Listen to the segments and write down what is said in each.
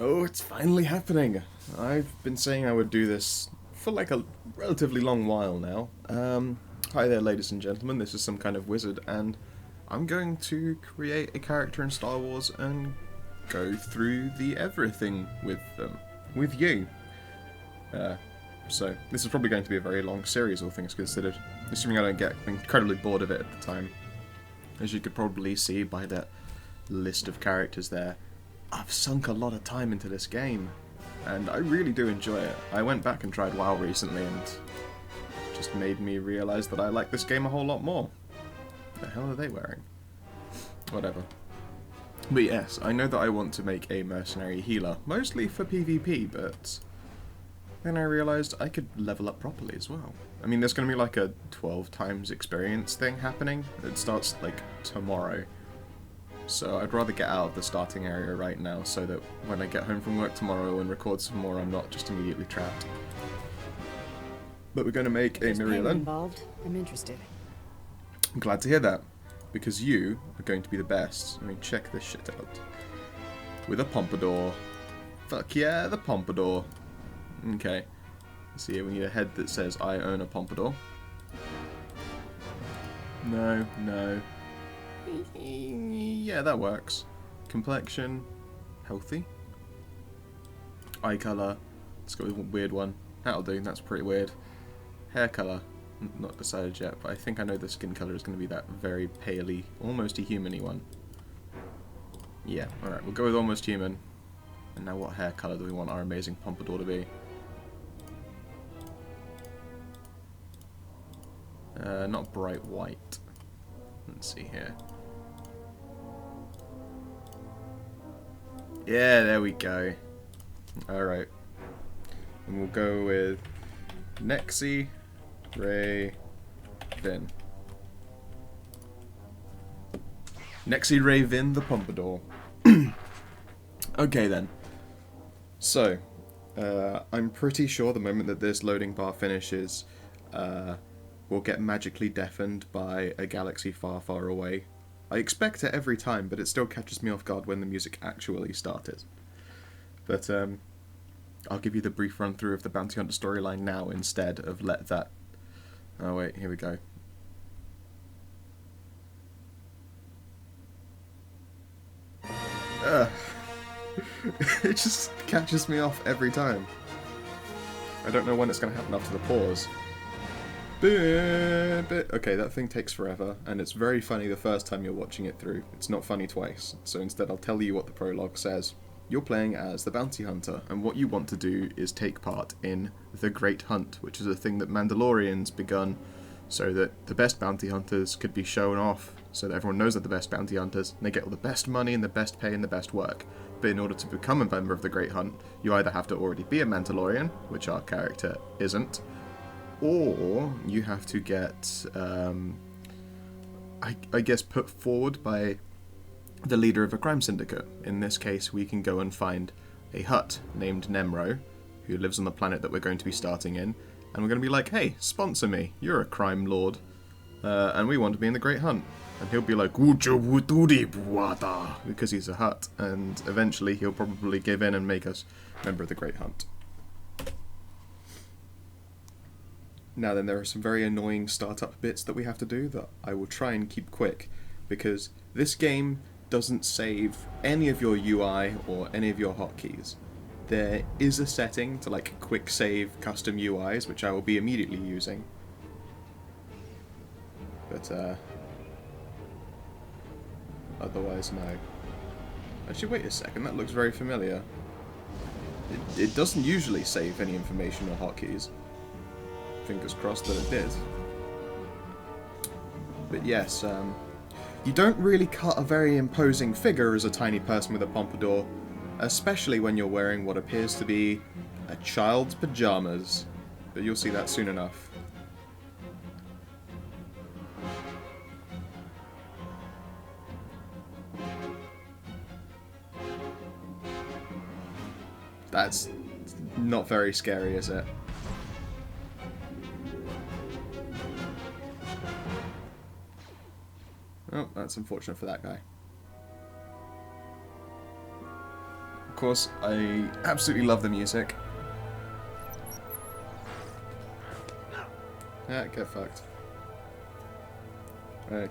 Oh, it's finally happening. I've been saying I would do this for like a relatively long while now. Hi there, ladies and gentlemen, this is some kind of wizard, and I'm going to create a character in Star Wars and go through the everything with them. With you. So, this is probably going to be a very long series, all things considered. Assuming I don't get incredibly bored of it at the time. As you could probably see by that list of characters there, I've sunk a lot of time into this game, and I really do enjoy it. I went back and tried WoW recently, and it just made me realise that I like this game a whole lot more. The hell are they wearing? Whatever. But yes, I know that I want to make a mercenary healer, mostly for PvP, but then I realised I could level up properly as well. I mean, there's going to be like a 12 times experience thing happening. It starts like tomorrow. So I'd rather get out of the starting area right now so that when I get home from work tomorrow and record some more, I'm not just immediately trapped. But we're going to make a Mirialan. Involved. I'm interested. I'm glad to hear that, because you are going to be the best. I mean, check this shit out. With a Pompadour. Fuck yeah, the Pompadour. Okay. See, we need a head that says, I own a Pompadour. No. Yeah, that works. Complexion, healthy. Eye colour, let's go with a weird one. That'll do, that's pretty weird. Hair colour, not decided yet, but I think I know the skin colour is going to be that very paley, almost a human-y one. Yeah, alright, we'll go with almost human. And now what hair colour do we want our amazing Pompadour to be? Not bright white. Let's see here. Yeah, there we go. Alright. And we'll go with Nexi, Ray, Vin. Nexi, Ray, Vin, the Pompadour. Okay then. So, I'm pretty sure the moment that this loading bar finishes, we'll get magically deafened by a galaxy far, far away. I expect it every time, but it still catches me off guard when the music actually started. But I'll give you the brief run through of the Bounty Hunter storyline now instead of let that... Oh wait, here we go. It just catches me off every time. I don't know when it's going to happen after the pause. Okay, that thing takes forever, and it's very funny the first time you're watching it through. It's not funny twice, so instead I'll tell you what the prologue says. You're playing as the bounty hunter, and what you want to do is take part in the Great Hunt, which is a thing that Mandalorians begun so that the best bounty hunters could be shown off, so that everyone knows they're the best bounty hunters, and they get all the best money and the best pay and the best work. But in order to become a member of the Great Hunt, you either have to already be a Mandalorian, which our character isn't, or you have to get, I guess, put forward by the leader of a crime syndicate. In this case, we can go and find a Hutt named Nemro, who lives on the planet that we're going to be starting in, and we're going to be like, hey, sponsor me, you're a crime lord, and we want to be in the Great Hunt. And he'll be like, because he's a Hutt, and eventually he'll probably give in and make us a member of the Great Hunt. Now then, there are some very annoying startup bits that we have to do that I will try and keep quick, because this game doesn't save any of your UI or any of your hotkeys. There is a setting to like quick save custom UIs, which I will be immediately using. But otherwise, no. Actually, wait a second, that looks very familiar. It doesn't usually save any information or hotkeys. Fingers crossed that it did. But yes, you don't really cut a very imposing figure as a tiny person with a pompadour, especially when you're wearing what appears to be a child's pajamas. But you'll see that soon enough. That's not very scary, is it? Oh, that's unfortunate for that guy. course, I absolutely love the music. Yeah, get fucked.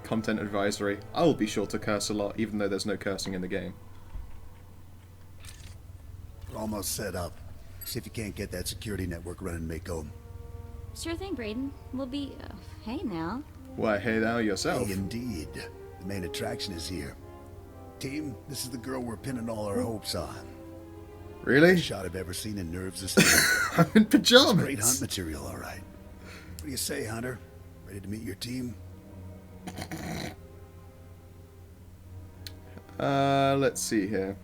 Content advisory. I will be sure to curse a lot, even though there's no cursing in the game. We're almost set up. See if you can't get that security network running, Mako. Sure thing, Braden. We'll be... hey now. Why, hey now yourself. Hey, indeed. The main attraction is here. Team, this is the girl we're pinning all our hopes on. Really? Best shot I've ever seen in Nerves of Steel. I'm in pajamas. Great hunt material, all right. What do you say, Hunter? Ready to meet your team? Let's see here.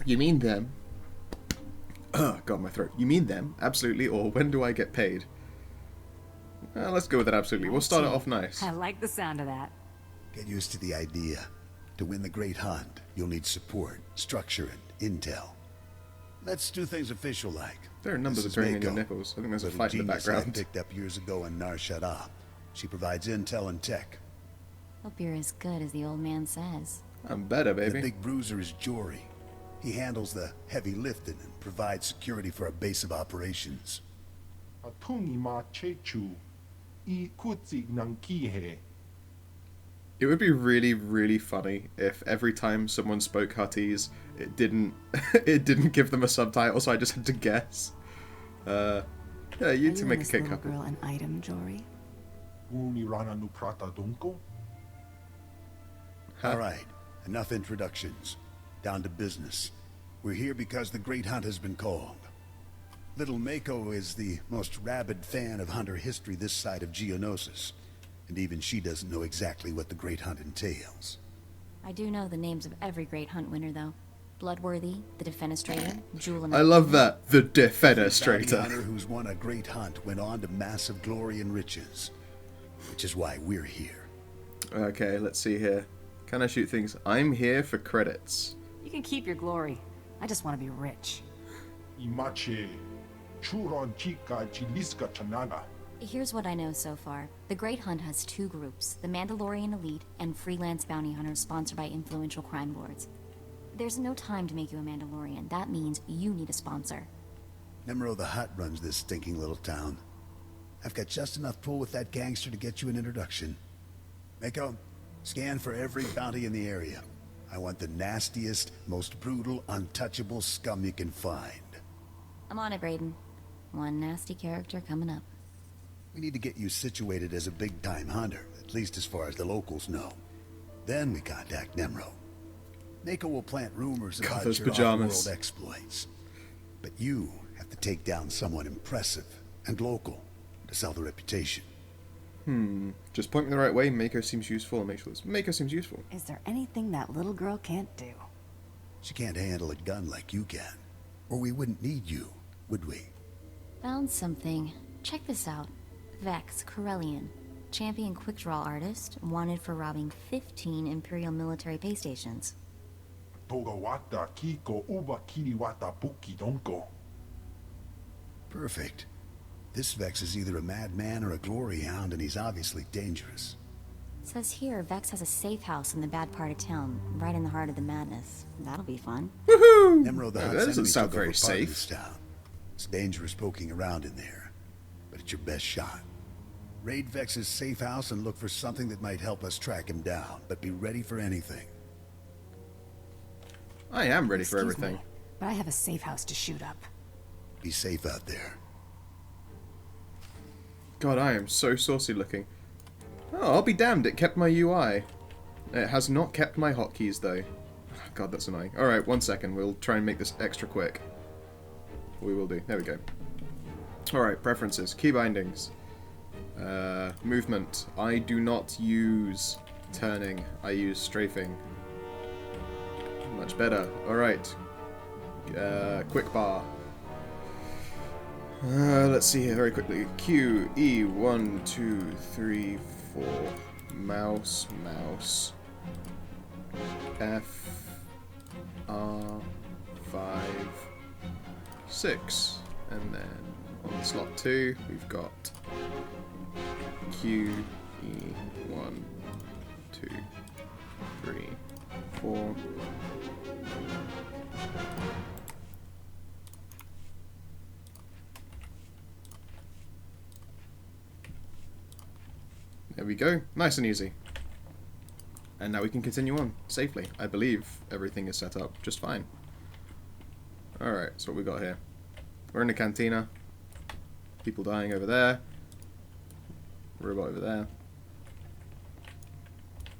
You mean them? God, my throat. You mean them? Absolutely. Or when do I get paid? Let's go with it absolutely. We'll start it off nice. I like the sound of that. Get used to the idea. To win the Great Hunt, you'll need support, structure, and intel. Let's do things official-like. There are numbers This is appearing in your Mako, nipples. I think there's a little fight in the genius I background. picked up years ago in Nar Shaddaa. She provides intel and tech. Hope you're as good as the old man says. I'm better, The baby. big bruiser is Jory. He handles the heavy lifting and provides security for our base of operations. It would be really, really funny if every time someone spoke Huttese, it didn't give them a subtitle, so I just had to guess. Yeah, you two make a kick couple. Girl an item, Jory? All right, enough introductions. Down to business. We're here because the Great Hunt has been called. Little Mako is the most rabid fan of hunter history this side of Geonosis, and even she doesn't know exactly what the Great Hunt entails. I do know the names of every great hunt winner, though. Bloodworthy, the Defenestrator, Jewel and... I love that. The Every bounty Defenestrator. hunter who's won a Great Hunt went on to massive glory and riches, which is why we're here. Okay, let's see here. Can I shoot things? I'm here for credits. You can keep your glory. I just want to be rich. Here's what I know so far. The Great Hunt has two groups, the Mandalorian Elite and freelance bounty hunters sponsored by influential crime lords. There's no time to make you a Mandalorian. That means you need a sponsor. Nemro the Hutt runs this stinking little town. I've got just enough pull with that gangster to get you an introduction. Mako, scan for every bounty in the area. I want the nastiest, most brutal, untouchable scum you can find. I'm on it, Braden. One nasty character coming up. We need to get you situated as a big-time hunter, at least as far as the locals know. Then we contact Nemro. Mako will plant rumors about those your pajamas. off-world exploits. But you have to take down someone impressive and local to sell the reputation. Just point me the right way. Mako seems useful. And make sure this Mako seems useful. Is there anything that little girl can't do? She can't handle a gun like you can. Or we wouldn't need you, would we? Found something. Check this out. Vex Corellian, champion quick-draw artist, wanted for robbing 15 Imperial military pay stations. Perfect. This Vex is either a madman or a glory hound, and he's obviously dangerous. Says here, Vex has a safe house in the bad part of town, right in the heart of the madness. That'll be fun. Woohoo! Nemro the That Hutt's doesn't enemy sound took over very part of safe. this town. It's dangerous poking around in there, but it's your best shot. Raid Vex's safe house and look for something that might help us track him down, but be ready for anything. I am ready for Excuse everything. me, but I have a safe house to shoot up. Be safe out there. God, I am so saucy looking. Oh, I'll be damned, it kept my UI. It has not kept my hotkeys, though. God, that's annoying. Alright, 1 second. We'll try and make this extra quick. We will do. There we go. Alright, preferences. Key bindings. Movement. I do not use turning. I use strafing. Much better. Alright. Quick bar. Let's see here very quickly. Q, E, 1, 2, 3, 4. Mouse, mouse. F, R, 5, 6. And then on slot 2, we've got Q, E, 1, 2, 3, 4. we go. Nice and easy. And now we can continue on safely. I believe everything is set up just fine. Alright, so what we got here. We're in a cantina. People dying over there. Robot over there.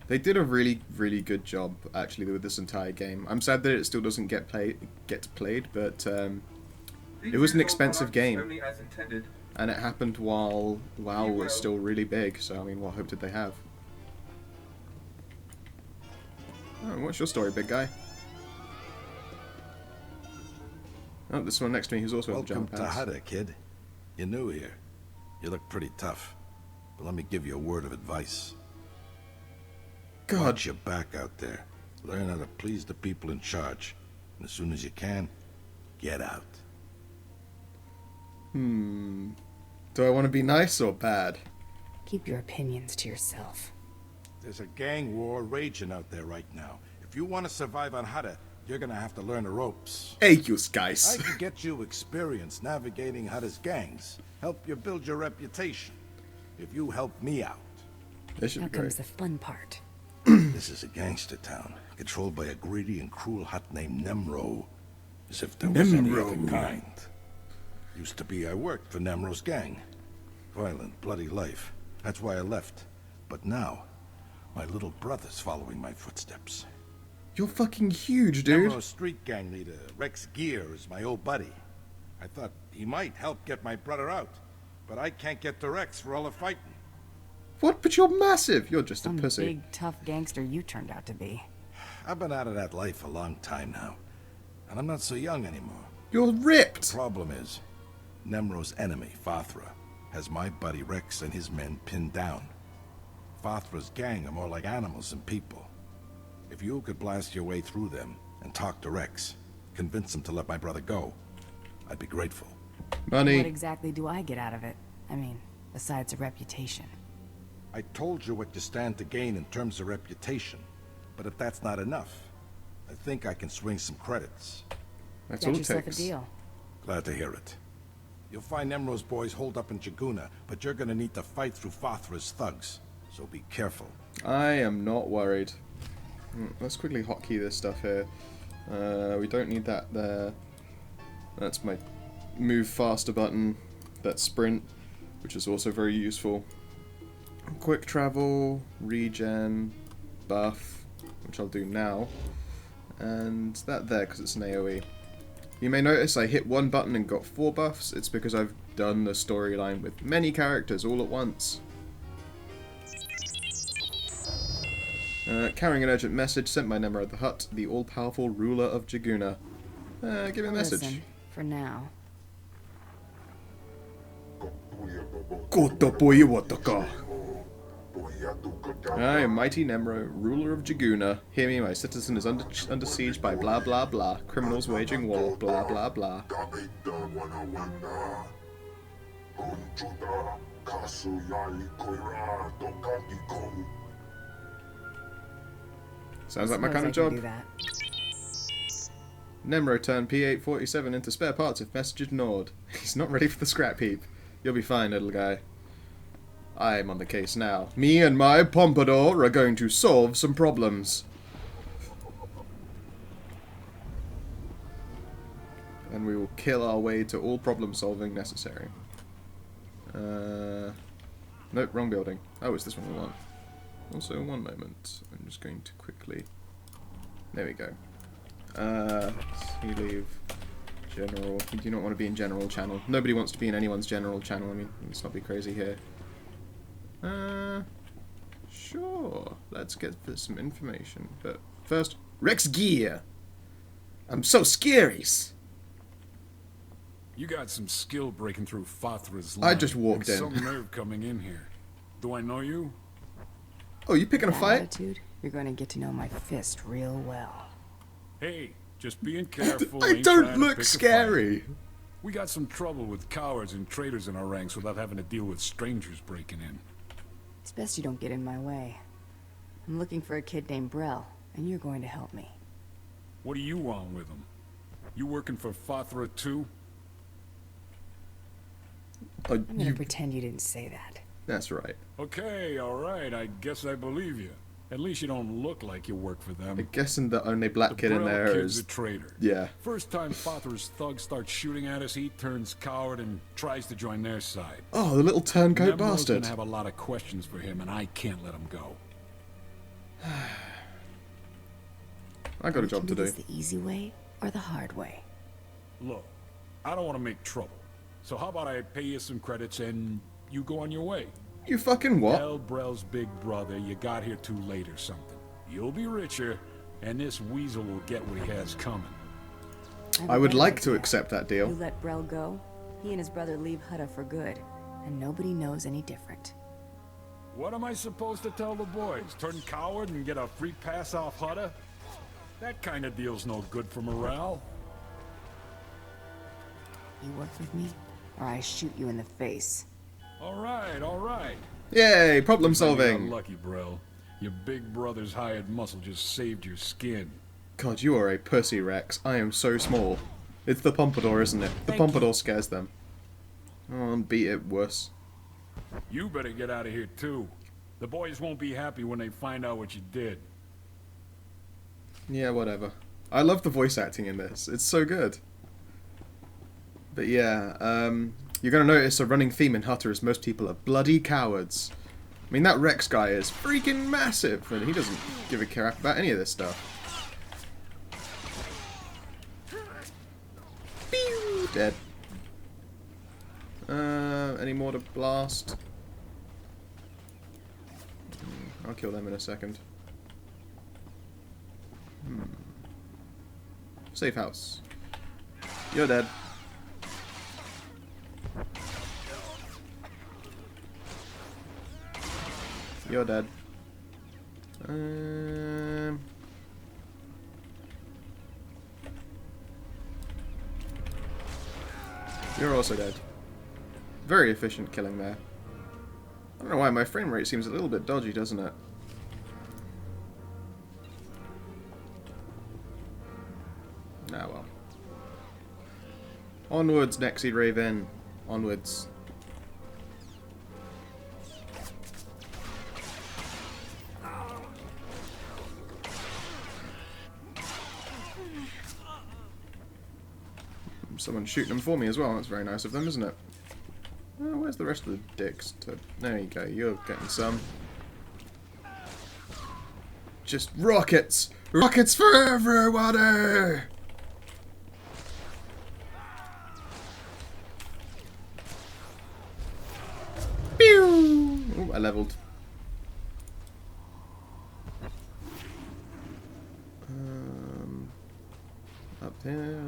They did a really, really good job, actually, with this entire game. I'm sad that it still doesn't get played, but it was an expensive game. And it happened while WoW was still really big, so I mean, what hope did they have? Oh, what's your story, big guy? Oh, this one next to me who's also in Welcome jump to pants. Hada, kid. You're new here. You look pretty tough. But let me give you a word of advice. God. Watch your back out there. Learn how to please the people in charge. And as soon as you can, get out. Do I want to be nice or bad? Keep your opinions to yourself. There's a gang war raging out there right now. If you want to survive on Hada, you're gonna have to learn the ropes. Hey, you I guys. can get you experience navigating Hada's gangs. Help you build your reputation. If you help me out. This should Now be great. comes the fun part. This is a gangster town, controlled by a greedy and cruel hut named Nemro. As if there was any other kind. Used to be I worked for Nemro's gang. Violent, bloody life. That's why I left. But now, my little brother's following my footsteps. You're fucking huge, dude. Nemro's street gang leader, Rex Gear, is my old buddy. I thought he might help get my brother out. But I can't get to Rex for all the fighting. What? But you're massive. You're just a Some pussy. big, tough gangster you turned out to be. I've been out of that life a long time now. And I'm not so young anymore. You're ripped. Problem is, Nemro's enemy, Fathra, has my buddy Rex and his men pinned down. Fathra's gang are more like animals than people. If you could blast your way through them and talk to Rex, convince him to let my brother go, I'd be grateful. Money. What exactly do I get out of it? I mean, besides a reputation. I told you what you stand to gain in terms of reputation, but if that's not enough, I think I can swing some credits. That's Got all it yourself takes. a deal. Glad to hear it. You'll find Nemro's boys holed up in Jaguna, but you're gonna need to fight through Fathra's thugs, so be careful. I am not worried. Let's quickly hotkey this stuff here. We don't need that there. That's my move faster button. That's sprint, which is also very useful. Quick travel, regen, buff, which I'll do now. And that there, because it's an AoE. You may notice I hit one button and got 4 buffs. It's because I've done the storyline with many characters all at once. Carrying an urgent message sent by Nemro of the Hut, the all-powerful ruler of Jaguna. Give me a message. Listen, for now. I am mighty Nemro, ruler of Jaguna. Hear me, my citizen is under siege by blah blah blah. Criminals waging war, blah blah blah. Sounds like my kind of Suppose I can job. do that. Nemro turned P847 into spare parts if message ignored. He's not ready for the scrap heap. You'll be fine, little guy. I'm on the case now. Me and my Pompadour are going to solve some problems. And we will kill our way to all problem solving necessary. Nope, wrong building. Oh, it's this one we want. Also, one moment. I'm just going to quickly... There we go. You leave general. You do not want to be in general channel. Nobody wants to be in anyone's general channel. I mean, let's not be crazy here. Sure. Let's get some information. But first, Rex Gear. I'm so scary. You got some skill breaking through Fathra's I line. just walked and in. Some nerve coming in here. Do I know you? Oh, you picking a That fight? attitude, you're going to get to know my fist real well. Hey, just being careful. I ain't trying don't to look pick a scary. fight. We got some trouble with cowards and traitors in our ranks without having to deal with strangers breaking in. It's best you don't get in my way. I'm looking for a kid named Brel, and you're going to help me. What do you want with him? You working for Fathra too? I'm going to pretend you didn't say that. That's right. Okay, alright, I guess I believe you. At least you don't look like you work for them. I'm guessing the only black kid in there kid's is... a traitor. Yeah. First time Father's thugs start shooting at us, he turns coward and tries to join their side. Oh, the little turncoat Nemro's bastard. gonna have a lot of questions for him, and I can't let him go. I got a job to do. Is the easy way or the hard way? Look, I don't want to make trouble. So how about I pay you some credits and you go on your way? You fucking what? Tell Brell's big brother you got here too late or something. You'll be richer, and this weasel will get what he has coming. I would like to accept that You deal. let Brell go, he and his brother leave Hutta for good, and nobody knows any different. What am I supposed to tell the boys? Turn coward and get a free pass off Hutta? That kind of deal's no good for morale. You work with me, or I shoot you in the face. Alright, alright. Yay, problem You're solving. lucky, Brell. Your big brother's hired muscle just saved your skin. God, you are a pussy, Rex. I am so small. It's the Pompadour, isn't it? The Pompadour scares them. Oh, and beat it worse. You better get out of here, too. The boys won't be happy when they find out what you did. Yeah, whatever. I love the voice acting in this. It's so good. But yeah, you're going to notice a running theme in Hutta is most people are bloody cowards. I mean, that Rex guy is freaking massive, and he doesn't give a crap about any of this stuff. Pew! Dead. Any more to blast? I'll kill them in a second. Safe house. You're dead. You're dead. You're also dead. Very efficient killing there. I don't know why, my frame rate seems a little bit dodgy, doesn't it? Ah, well. Onwards, Nexi Raven. Onwards. Someone's shooting them for me as well. That's very nice of them, isn't it? Oh, where's the rest of the dicks? There you go. You're getting some. Just rockets! Rockets for everybody! Pew! Oh, I leveled. Up there.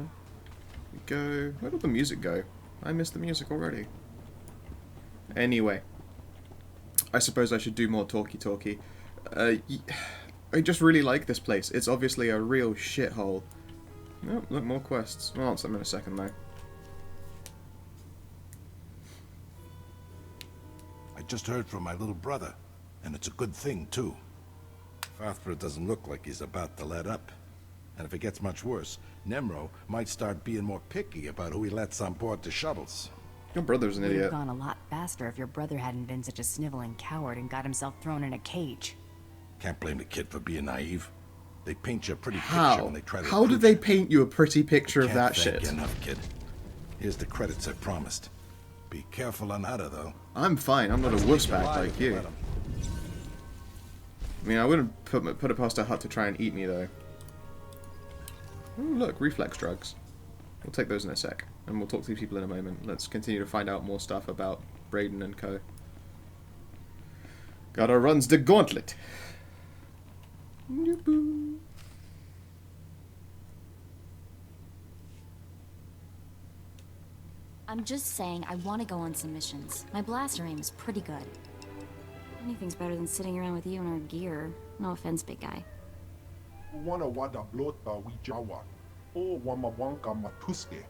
We go. Where did the music go? I missed the music already. Anyway. I suppose I should do more talky-talky. I just really like this place. It's obviously a real shithole. Oh, look, more quests. I'll answer them in a second, though. I just heard from my little brother, and it's a good thing, too. Fathra doesn't look like he's about to let up. And if it gets much worse, Nemro might start being more picky about who he lets on board the shuttles. Your brother's an It would have idiot. gone a lot faster if your brother hadn't been such a sniveling coward and got himself thrown in a cage. Can't blame the kid for being naive. They paint you a pretty picture How? when they try to How did recruit they you. paint you a pretty picture of Can't that thank shit? you enough, kid. Here's the credits I promised. Be careful on Hutta, though. I'm fine. I'm not a wuss bag Alive like if you you. let 'em. I mean, I wouldn't put it past a hut to try and eat me, though. Ooh, look, reflex drugs. We'll take those in a sec, and we'll talk to these people in a moment. Let's continue to find out more stuff about Braden and co. Gotta runs the gauntlet. Yoo-hoo. I'm just saying I want to go on some missions. My blaster aim is pretty good. Anything's better than sitting around with you in our gear. No offense, big guy. Wana wada blota wijawa. O wamawanka matuske.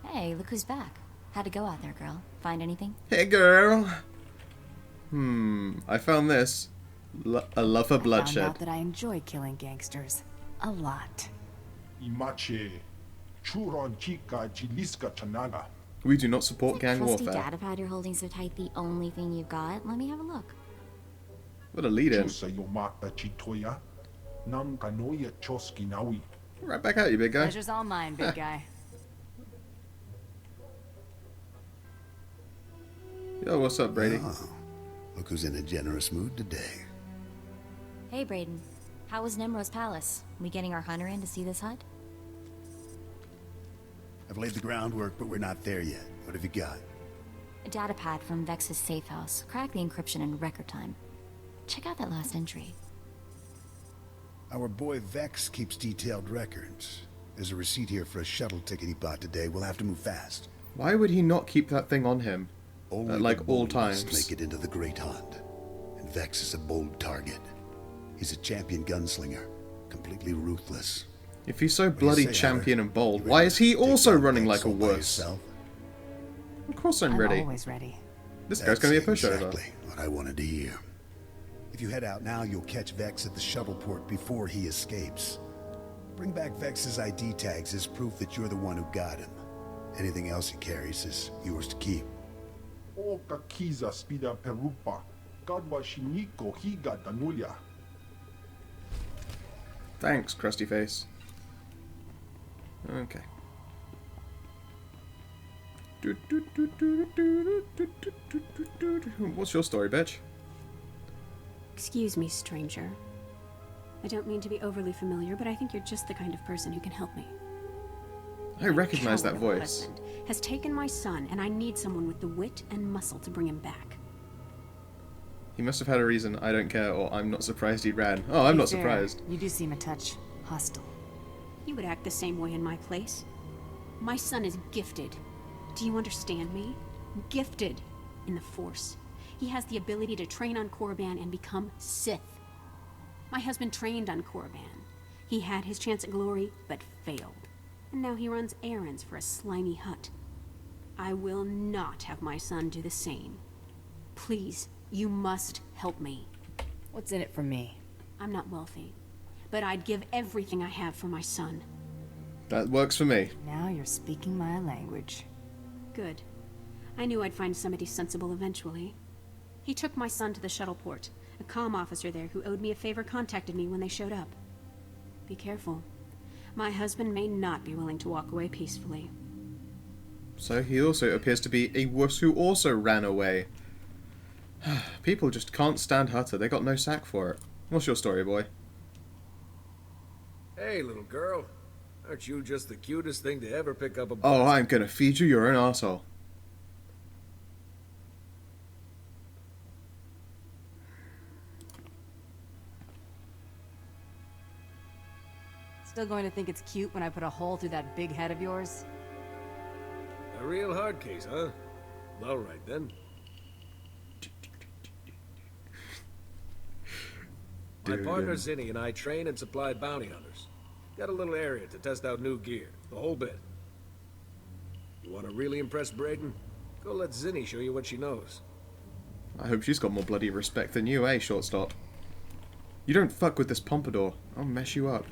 Hey, look who's back. How'd it go out there, girl? Find anything? Hey, girl. I found this. A love for Found bloodshed. out that I enjoy killing gangsters. A lot. Imache. Churon chika jiliska chanaga. We do not support gang Trusty warfare. data pad you're holding so tight, the only thing you've got? Let me have a look. What a lead-in. Chusa yo mata chitoya. Nam kanoya choski nawi. Right back at you, big guy. Pleasure's all mine, big guy. Yo, what's up, Brady? Oh, look who's in a generous mood today. Hey, Brayden. How was Nemro's palace? We getting our hunter in to see this hut? I've laid the groundwork, but we're not there yet. What have you got? A data pad from Vex's safe house. Cracked the encryption in record time. Check out that last entry. Our boy Vex keeps detailed records. There's a receipt here for a shuttle ticket he bought today. We'll have to move fast. Why would he not keep that thing on him? Only Like the all boldest times. make it into the Great Hunt. And Vex is a bold target. He's a champion gunslinger, completely ruthless. If he's so What do you bloody say, champion Hunter? and bold, You why ready is to he take also down running Vex like a all by wuss? yourself? Of course I'm ready. Always ready. This guy's gonna be a pushover. Exactly what I wanted to hear. If you head out now, you'll catch Vex at the shuttle port before he escapes. Bring back Vex's ID tags as proof that you're the one who got him. Anything else he carries is yours to keep. O kakiza spida perupa. Gadwa shiniko higa danulia. Thanks, crusty face. Okay. What's your story, bitch? Excuse me, stranger. I don't mean to be overly familiar, but I think you're just the kind of person who can help me. I recognize that Coward voice. husband has taken my son, and I need someone with the wit and muscle to bring him back. He must have had a reason. I don't care, or I'm not surprised he ran. Oh, I'm not Fair. surprised. You do seem a touch hostile. He would act the same way in my place. My son is gifted. Do you understand me? Gifted in the Force. He has the ability to train on Korriban and become Sith. My husband trained on Korriban. He had his chance at glory, but failed. And now he runs errands for a slimy hut. I will not have my son do the same. Please, you must help me. What's in it for me? I'm not wealthy, but I'd give everything I have for my son. That works for me. Now you're speaking my language. Good. I knew I'd find somebody sensible eventually. He took my son to the shuttle port. A comm officer there who owed me a favor contacted me when they showed up. Be careful. My husband may not be willing to walk away peacefully. So he also appears to be a wuss who also ran away. People just can't stand Hutter. They got no sack for it. What's your story, boy? Hey, little girl. Aren't you just the cutest thing to ever pick up a book? Oh, I'm gonna feed you. You're an arsehole. Still going to think it's cute when I put a hole through that big head of yours? A real hard case, huh? All right, then. My partner Zinni and I train and supply bounty hunters. Got a little area to test out new gear, the whole bit. You want to really impress Brayden? Go let Zinni show you what she knows. I hope she's got more bloody respect than you, eh, shortstop? You don't fuck with this Pompadour. I'll mess you up.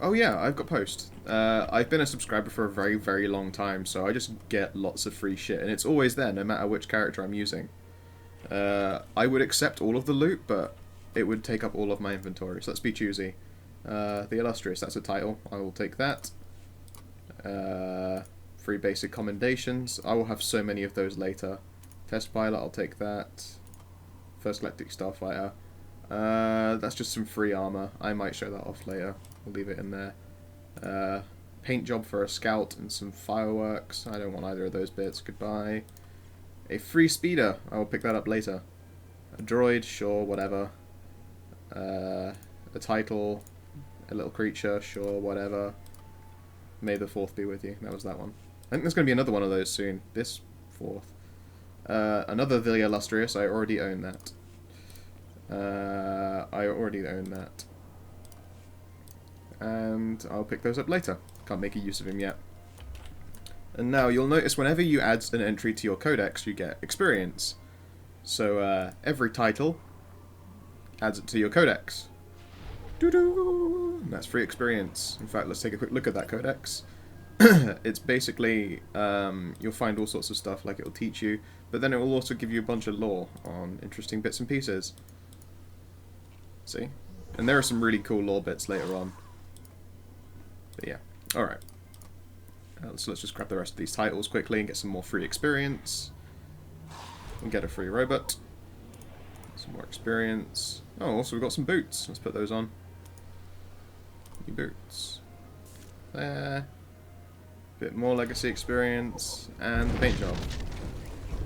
Oh yeah, I've got post. I've been a subscriber for a very, very long time, so I just get lots of free shit, and it's always there, no matter which character I'm using. I would accept all of the loot, but it would take up all of my inventory, so let's be choosy. The Illustrious, that's a title. I will take that. Free basic commendations. I will have so many of those later. Test pilot, I'll take that. First Galactic Starfighter. That's just some free armor. I might show that off later. I'll leave it in there. Paint job for a scout and some fireworks. I don't want either of those bits. Goodbye. A free speeder. I will pick that up later. A droid, sure, whatever. A title. A little creature, sure, whatever. May the 4th be with you. That was that one. I think there's going to be another one of those soon. This 4th. Another The Illustrious. I already own that. I already own that. And I'll pick those up later. Can't make a use of him yet. And now you'll notice whenever you add an entry to your codex, you get experience. So every title adds it to your codex. Doo-doo. That's free experience. In fact, let's take a quick look at that codex. It's basically, you'll find all sorts of stuff, like it'll teach you, but then it will also give you a bunch of lore on interesting bits and pieces. See? And there are some really cool lore bits later on. But yeah, alright. So let's just grab the rest of these titles quickly and get some more free experience. And get a free robot. Some more experience. Oh, also we've got some boots. Let's put those on. New boots. There. Bit more legacy experience. And the paint job.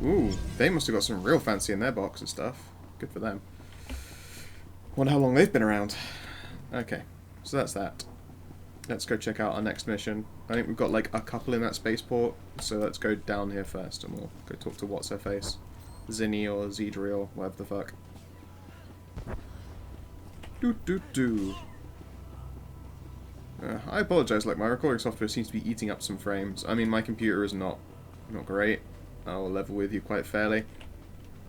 Ooh, they must have got some real fancy in their box and stuff. Good for them. Wonder how long they've been around. Okay, so that's that. Let's go check out our next mission. I think we've got like a couple in that spaceport, so let's go down here first and we'll go talk to what's her face. Zinni or Zedri or whatever the fuck. I apologize, like my recording software seems to be eating up some frames. I mean, my computer is not great. I'll level with you quite fairly.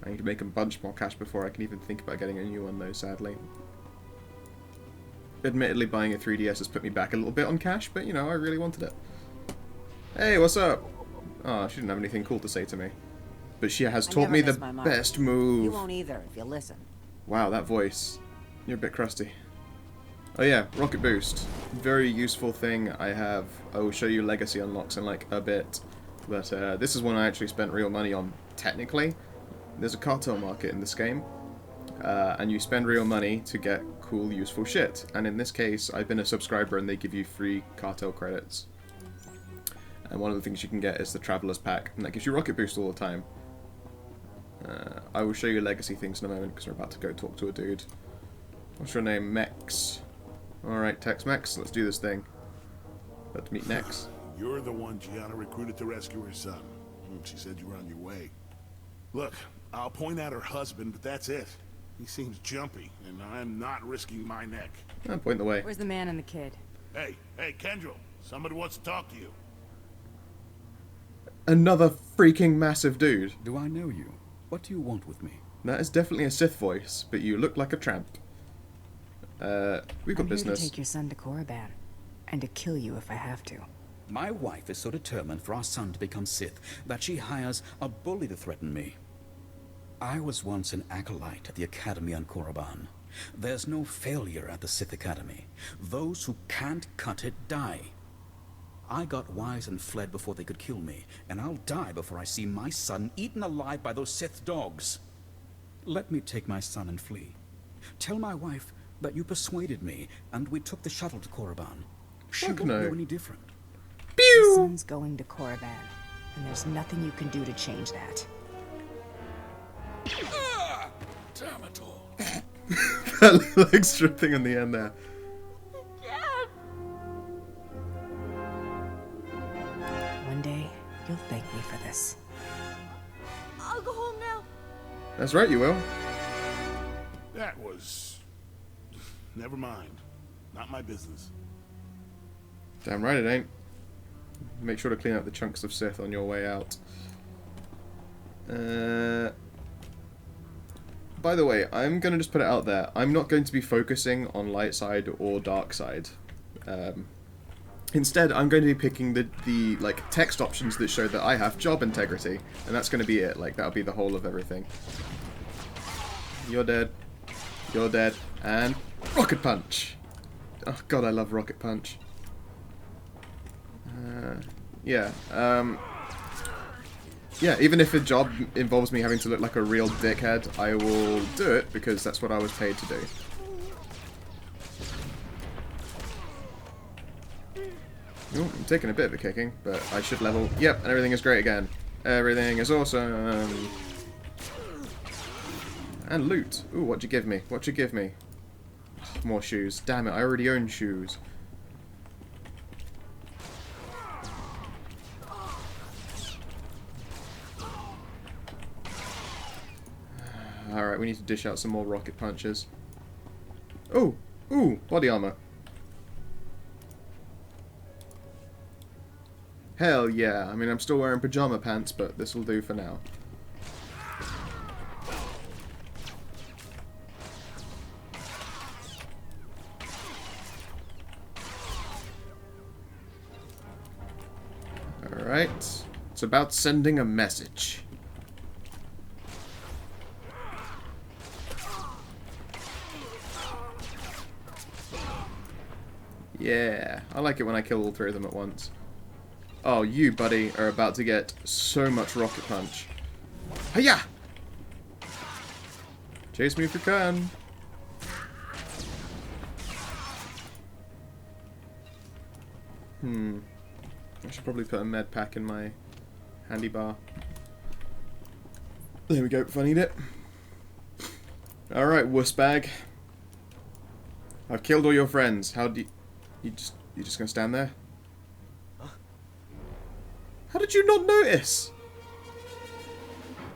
I need to make a bunch more cash before I can even think about getting a new one though, sadly. Admittedly, buying a 3DS has put me back a little bit on cash, but you know, I really wanted it. Hey, what's up? Oh, she didn't have anything cool to say to me. But she has taught me the best move. You won't either if you listen. Wow, that voice. You're a bit crusty. Oh yeah, rocket boost. Very useful thing I have. I will show you legacy unlocks in like a bit. But this is one I actually spent real money on, technically. There's a cartel market in this game. And you spend real money to get cool, useful shit. And in this case, I've been a subscriber and they give you free cartel credits. And one of the things you can get is the Traveler's Pack, and that gives you rocket boost all the time. I will show you legacy things in a moment because we're about to go talk to a dude. What's your name? Mex. Alright, Tex-Mex, let's do this thing. About to meet Nex. You're the one Gianna recruited to rescue her son. She said you were on your way. Look, I'll point out her husband, but that's it. He seems jumpy, and I'm not risking my neck. I'll point the way. Where's the man and the kid? Hey, Kendrell, somebody wants to talk to you. Another freaking massive dude. Do I know you? What do you want with me? That is definitely a Sith voice, but you look like a tramp. We've got business. I'm here to take your son to Korriban, and to kill you if I have to. My wife is so determined for our son to become Sith that she hires a bully to threaten me. I was once an acolyte at the Academy on Korriban. There's no failure at the Sith Academy. Those who can't cut it die. I got wise and fled before they could kill me, and I'll die before I see my son eaten alive by those Sith dogs. Let me take my son and flee. Tell my wife that you persuaded me, and we took the shuttle to Korriban. She won't know any different. Your son's going to Korriban, and there's nothing you can do to change that. Damn it all. That little extra thing in the end there. One day, you'll thank me for this. I'll go home now. That's right, you will. That was... Never mind. Not my business. Damn right it ain't. Make sure to clean up the chunks of Sith on your way out. By the way, I'm going to just put it out there. I'm not going to be focusing on light side or dark side. Instead, I'm going to be picking the like text options that show that I have job integrity, and that's going to be it. Like that'll be the whole of everything. You're dead. You're dead. And rocket punch. Oh god, I love rocket punch. Yeah. Yeah, even if a job involves me having to look like a real dickhead, I will do it because that's what I was paid to do. Ooh, I'm taking a bit of a kicking, but I should level. Yep, and everything is great again. Everything is awesome. And loot. Ooh, what'd you give me? What'd you give me? More shoes. Damn it, I already own shoes. Alright, we need to dish out some more rocket punches. Oh! Ooh! Body armor. Hell yeah. I mean, I'm still wearing pajama pants, but this will do for now. Alright. It's about sending a message. Yeah, I like it when I kill all 3 of them at once. Oh, you, buddy, are about to get so much rocket punch. Hiya! Chase me if you can. I should probably put a med pack in my handy bar. There we go, if I need it. Alright, wuss bag. I've killed all your friends. How do you just gonna stand there? Huh? How did you not notice?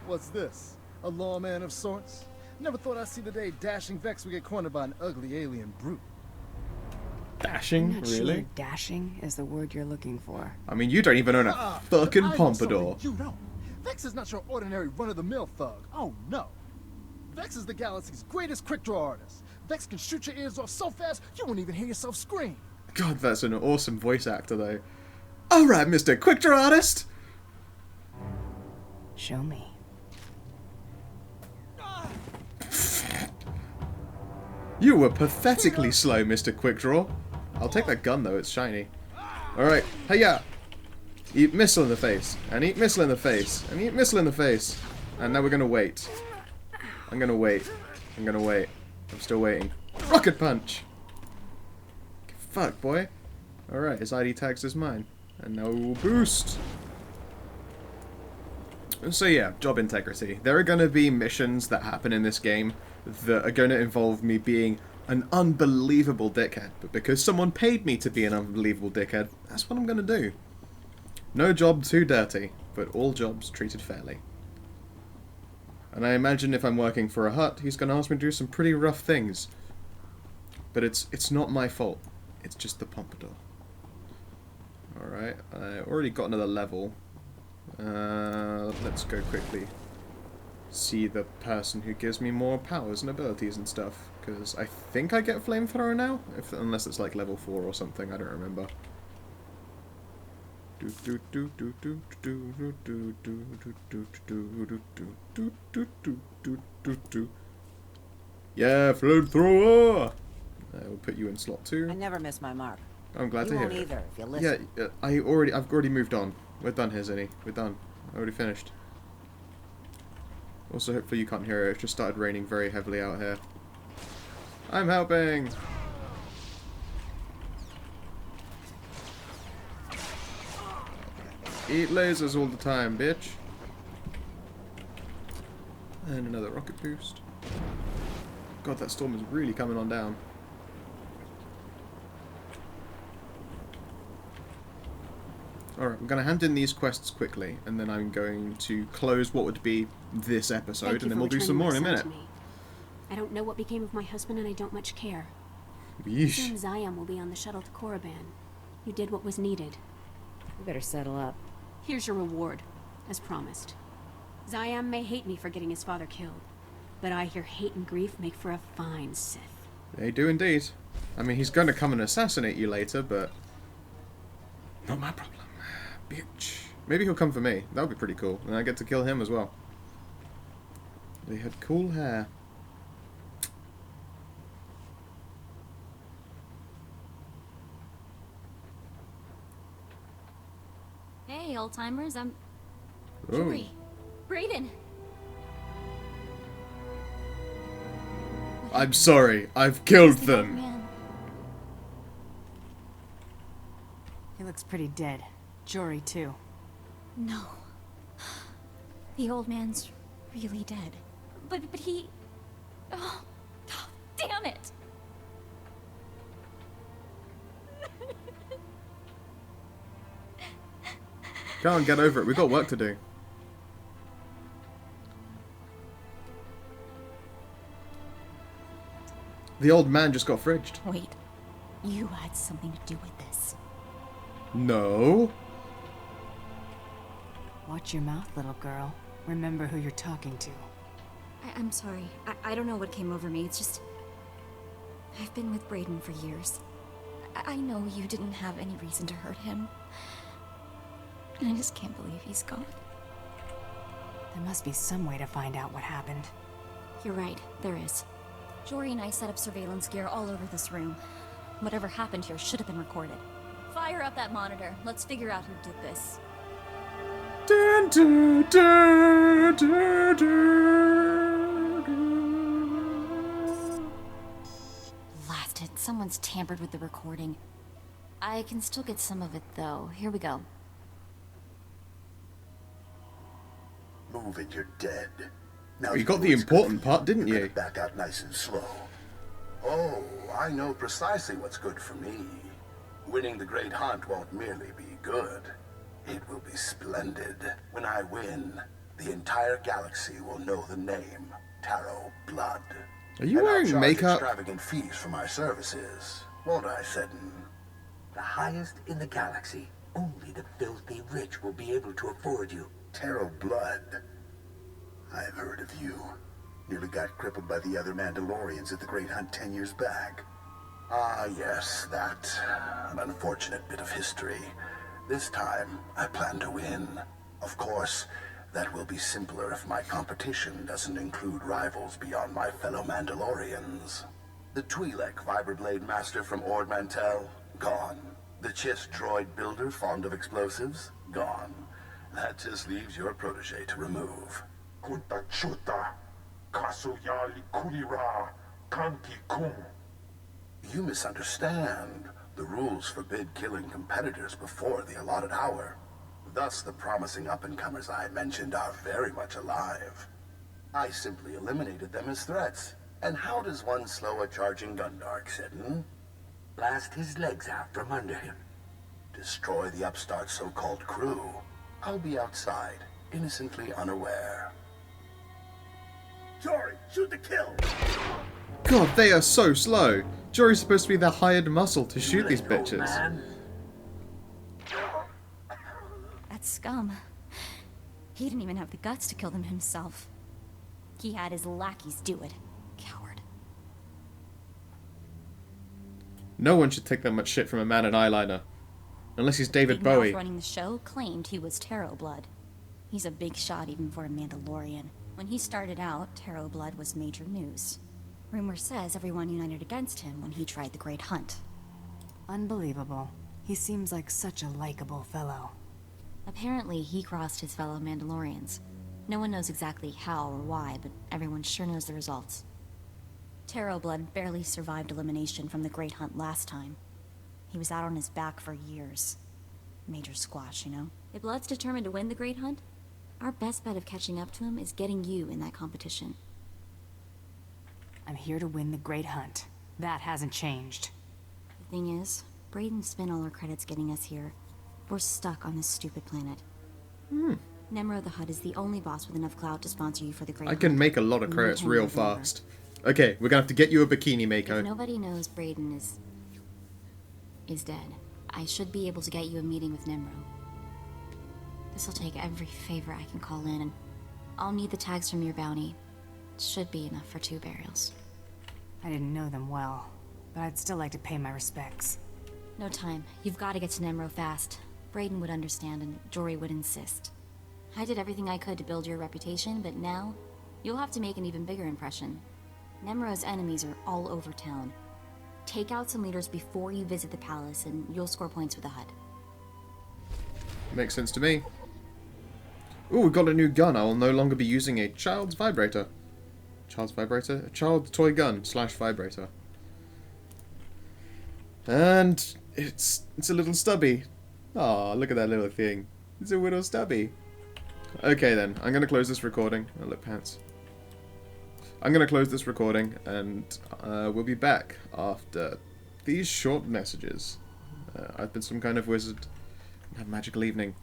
What's this? A lawman of sorts? Never thought I'd see the day dashing Vex would get cornered by an ugly alien brute. Dashing? I'm not really? Sure dashing is the word you're looking for. I mean, you don't even own a fucking Pompadour. You know, Vex is not your ordinary run-of-the-mill thug. Oh no. Vex is the galaxy's greatest quick-draw artist. Vex can shoot your ears off so fast you won't even hear yourself scream. God, that's an awesome voice actor, though. Alright, Mr. Quick Draw Artist! Show me. You were pathetically slow, Mr. Quick Draw. I'll take that gun, though. It's shiny. Alright, hiya! Eat missile in the face. And eat missile in the face. And eat missile in the face. And now we're gonna wait. I'm gonna wait. I'm gonna wait. I'm still waiting. Rocket punch! Fuck, boy. Alright, his ID tags is mine. And now we'll boost. So yeah, job integrity. There are going to be missions that happen in this game that are going to involve me being an unbelievable dickhead. But because someone paid me to be an unbelievable dickhead, that's what I'm going to do. No job too dirty, but all jobs treated fairly. And I imagine if I'm working for a hut, he's going to ask me to do some pretty rough things. But it's not my fault. It's just the Pompadour. Alright, I already got another level. Let's go quickly see the person who gives me more powers and abilities and stuff. Because I think I get flamethrower now? Unless it's like level 4 or something, I don't remember. Yeah, flamethrower! We'll put you in slot 2. I never miss my mark. I'm glad to hear it. You won't either if you listen. Yeah, I've already moved on. We're done here, Zinni. We're done. I already finished. Also, hopefully you can't hear it. It just started raining very heavily out here. I'm helping! Eat lasers all the time, bitch. And another rocket boost. God, that storm is really coming on down. Alright, I'm going to hand in these quests quickly, and then I'm going to close what would be this episode, and then we'll do some more in a minute. I don't know what became of my husband, and I don't much care. Yeesh. Soon Zion will be on the shuttle to Korriban. You did what was needed. You better settle up. Here's your reward, as promised. Zion may hate me for getting his father killed, but I hear hate and grief make for a fine Sith. They do indeed. I mean, he's going to come and assassinate you later, but not my problem. Bitch. Maybe he'll come for me. That would be pretty cool. And I get to kill him as well. They had cool hair. Hey, old-timers, I'm... Oh. Jory. Brayden. I'm sorry. I've killed them. He looks pretty dead. Jory, too. No. The old man's really dead. But he... Oh, damn it! Come on, get over it. We've got work to do. The old man just got fridged. Wait. You had something to do with this. No. Watch your mouth, little girl. Remember who you're talking to. I'm sorry. I don't know what came over me. It's just... I've been with Brayden for years. I know you didn't have any reason to hurt him. And I just can't believe he's gone. There must be some way to find out what happened. You're right, there is. Jory and I set up surveillance gear all over this room. Whatever happened here should have been recorded. Fire up that monitor. Let's figure out who did this. Dun, dun, dun, dun, dun. Blasted. Someone's tampered with the recording. I can still get some of it, though. Here we go. Move it, you're dead. Now you got the important part, didn't you? Back out nice and slow. Oh, I know precisely what's good for me. Winning the Great Hunt won't merely be good. It will be splendid. When I win, the entire galaxy will know the name Tarot Blood. Are you wearing makeup? Extravagant fees for my services, won't I, Seddon? The highest in the galaxy. Only the filthy rich will be able to afford you. Tarot Blood. I've heard of you. Nearly got crippled by the other Mandalorians at the Great Hunt 10 years back. Ah, yes, that. An unfortunate bit of history. This time, I plan to win. Of course, that will be simpler if my competition doesn't include rivals beyond my fellow Mandalorians. The Twi'lek Vibroblade Master from Ord Mantell? Gone. The Chiss droid builder fond of explosives? Gone. That just leaves your protege to remove. Kunta chuta, kasuyali kulira, kanki kum. You misunderstand. The rules forbid killing competitors before the allotted hour. Thus, the promising up-and-comers I mentioned are very much alive. I simply eliminated them as threats. And how does one slow a charging Gundark, Seddon? Blast his legs out from under him. Destroy the upstart's so-called crew. I'll be outside, innocently unaware. Jory, shoot the kill! God, they are so slow. Jory's supposed to be the hired muscle to shoot these bitches. That scum. He didn't even have the guts to kill them himself. He had his lackeys do it. Coward. No one should take that much shit from a man in eyeliner. Unless he's David Big Bowie. Mouth running the show claimed he was Tarot Blood. He's a big shot even for a Mandalorian. When he started out, Tarot Blood was major news. Rumor says everyone united against him when he tried the Great Hunt. Unbelievable. He seems like such a likable fellow. Apparently, he crossed his fellow Mandalorians. No one knows exactly how or why, but everyone sure knows the results. Tarot Blood barely survived elimination from the Great Hunt last time. He was out on his back for years. Major squash, you know? If Blood's determined to win the Great Hunt, our best bet of catching up to him is getting you in that competition. I'm here to win the Great Hunt. That hasn't changed. The thing is, Braden spent all our credits getting us here. We're stuck on this stupid planet. Nemro the Hutt is the only boss with enough clout to sponsor you for the Great Hunt. I can make a lot of credits real fast. Okay, we're gonna have to get you a bikini, Mako. If nobody knows Braden is dead, I should be able to get you a meeting with Nemro. This'll take every favor I can call in, and I'll need the tags from your bounty. It should be enough for 2 burials. I didn't know them well, but I'd still like to pay my respects. No time. You've got to get to Nemro fast. Braden would understand, and Jory would insist. I did everything I could to build your reputation, but now you'll have to make an even bigger impression. Nemro's enemies are all over town. Take out some leaders before you visit the palace, and you'll score points with the HUD. Makes sense to me. Ooh, we got a new gun. I will no longer be using a child's vibrator. Child's vibrator? A child's toy gun / vibrator. And it's a little stubby. Aw, look at that little thing. It's a little stubby. Okay then, I'm gonna close this recording. Oh, look, pants. I'm gonna close this recording, and we'll be back after these short messages. I've been some kind of wizard. Have a magical evening.